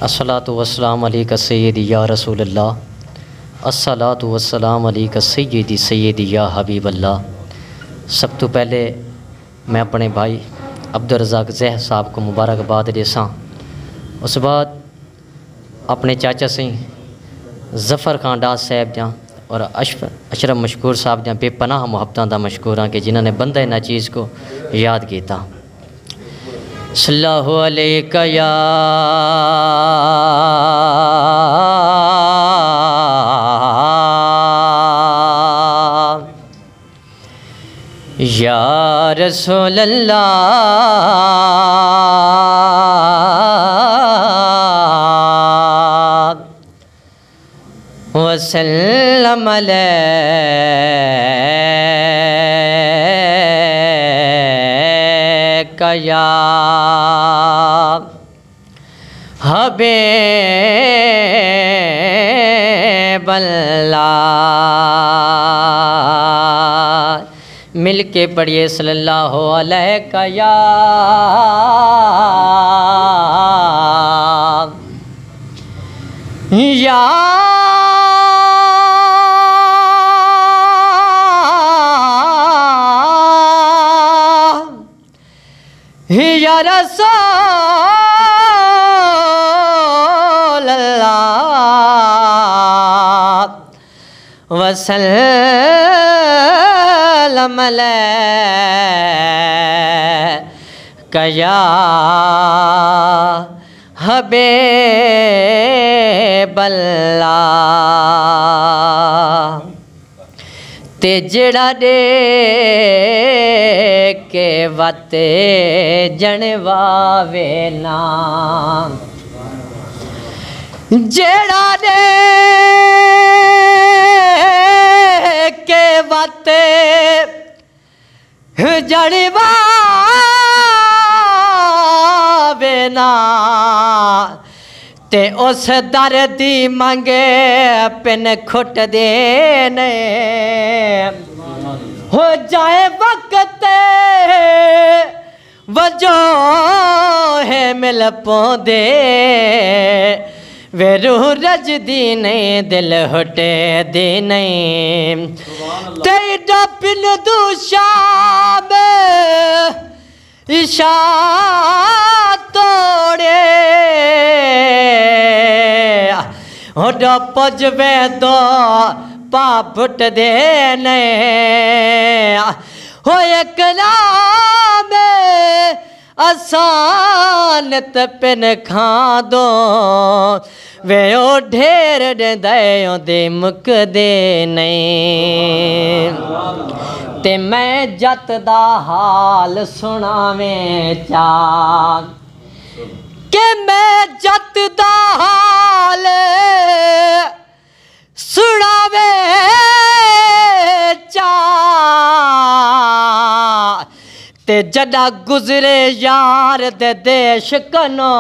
अस्सलातु वस्सलाम अलैका सय्यदी या रसूलल्लाह, अस्सलातु वस्सलाम अलैका सय्यदी सय्यदी या हबीबल्लाह। सब तो पहले मैं अपने भाई अब्दुल रज़ाक ज़ैह साहब को मुबारकबाद देसा। उस बाद अपने चाचा सिंह ज़फ़र खान डास साहब दियाँ और अशरफ मशकूर साहब दियाँ बेपनाह मुहब्बतां दा मशकूर हाँ कि जिन्होंने बंदे ना चीज़ को याद किया। सल्लल्लाहु अलैका या रसूलल्लाह वसल्लम अलैका या हबीबल्लाह। मिल के पढ़िए सल्लल्लाहु अलैका या रसूल अल्लाह वसल्लम अलैका या हबीबल्लाह। ते जड़ा दे के वते जनवावे ना, जड़ा दे के वते जनवावे ना, ते उस दर दी मंगे पिन खुट देने हो जाए वक्त वजो है मिल पौधे वे रूह रज दी नहीं दिल हटे दी नहीं तेरा पिन दूशाब ईशा तोड़े होड़ा पजवे दो पापुट देने हो कलाम आसान तपिन खा दो वे ओ ढेर दयो दे मुक दे नहीं। ते मैं जत दा हाल सुनावें चा के मैं जत दा हाल सुनावे चा ते जदा गुजरे यार दे देश कनो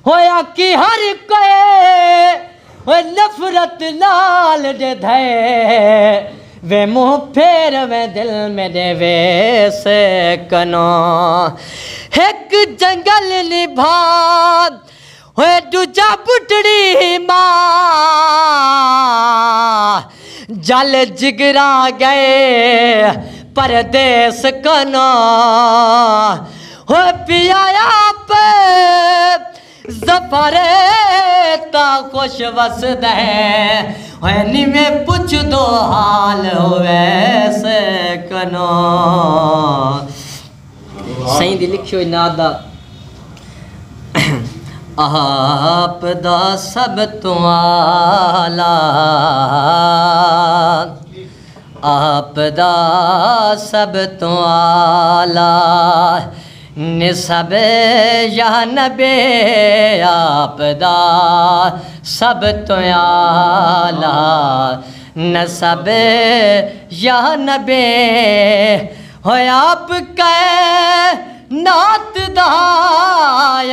होया कि हर कोई नफरत नाल दे धे वे मुँह फेर वे दिल मेरे वेस कनो एक जंगल निभा होए दूजा बुटड़ी माँ जल जिगरा गए परदेस कनो हो पिया पे ज़फ़र ता खुश वस दे होए नी में पुछ दो हाल हो वैसे कनो। सही दी लिखो नादा आप दा सब तो आला, आप दा सब तो आला निसब या नबे आप दा सब तो आला नसब या नबे हो आप कै नात दा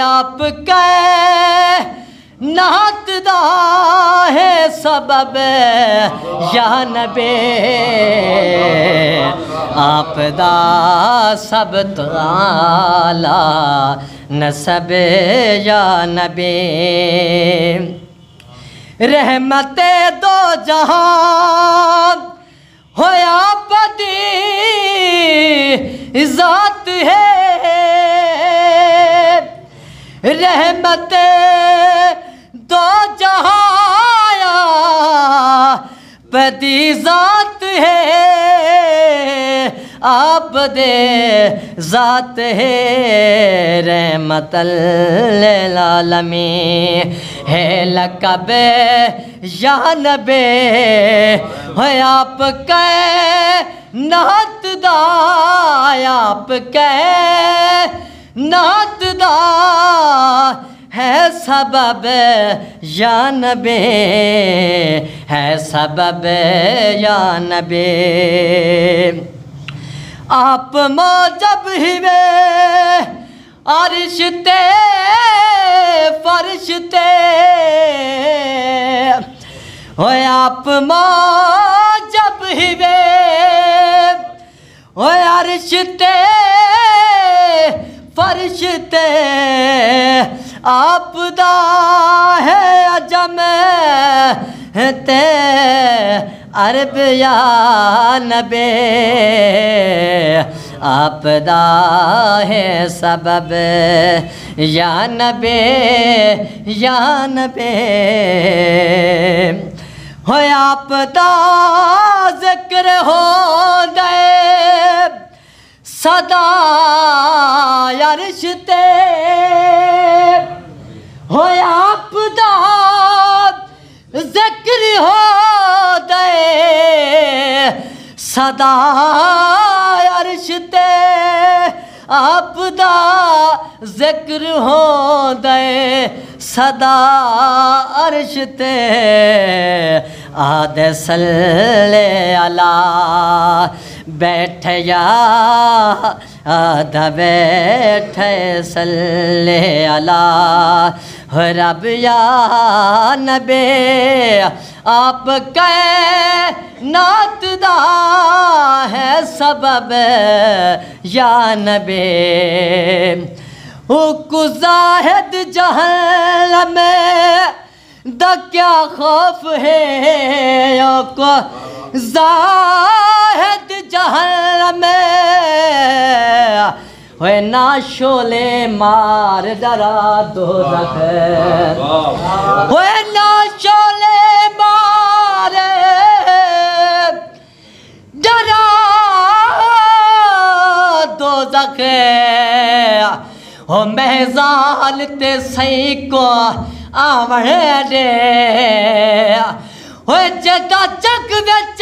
आप कै नात दा है सबब या नबी आप दा सब तो आला नसब या नबी रहमते दो जहां होया बदी ज़ात है रहमते दो जहां बदी ज़ात है आप दे ज़ात है रहमतल लिल आलमीन है लक़ब या नबी है आप कै नात दा आप कै नात दा है सबब या नबी है सबब या नबी आप मौजब हिवे अर्श ते फर्श ते होए आप मौजब हिवे होए अर्श ते फर्श ते आप दा है अजम ते अरब या नबी आप दा है सबब या नबी या नबी हो आप दा जिक्र हो दे सदा अर्श ते हो आप दा जिक्र हो दे सदा अर्श ते आप दा जिक्र हो दे सदा अर्श ते आदे सल्ले अला बैठ या आधा बैठ सल्ले अला रब या नबी आप कै नात दा है सबब या नबी को ज़ाहिद जहन्नम दा क्या खौफ है को ज़ाहिद जहन्नम होए ना शोले मार डरा दोज़ख होए ना शोले मार डरा दोज़ख हो महज़ाल ते सही को आवण दे हो जगा जग विच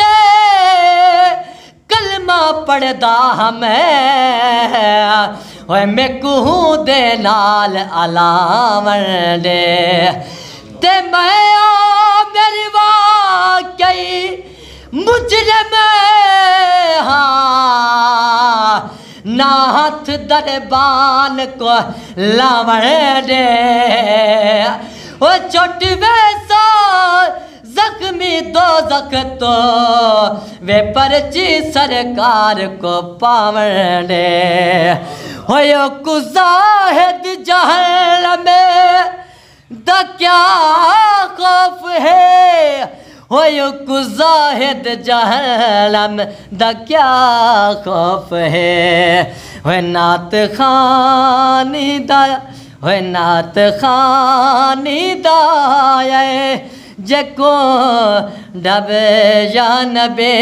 कलमा पढ़दा मैं होए मैकू दे नाल अलावण दे ते मैं मेरी वाकई मुजरिम हाँ ना हाथ दरबान को लावण दे ओ चोट वैसा जख्मी दो जख तो वे परची सरकार को पावण दे होयो कुज़ाहिद जहन्नम दा क्या खौफ है होयो कुज़ाहिद जहन्नम दा क्या खौफ है हो नात खानी दा हो नात खानी दाए जको डब या नबी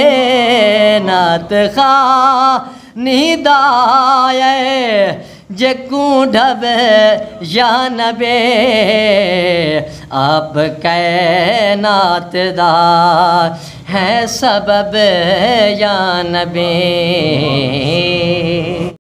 नात खानी दाए जकू ढब या नबी आप कैनात दा है सबब या नबी।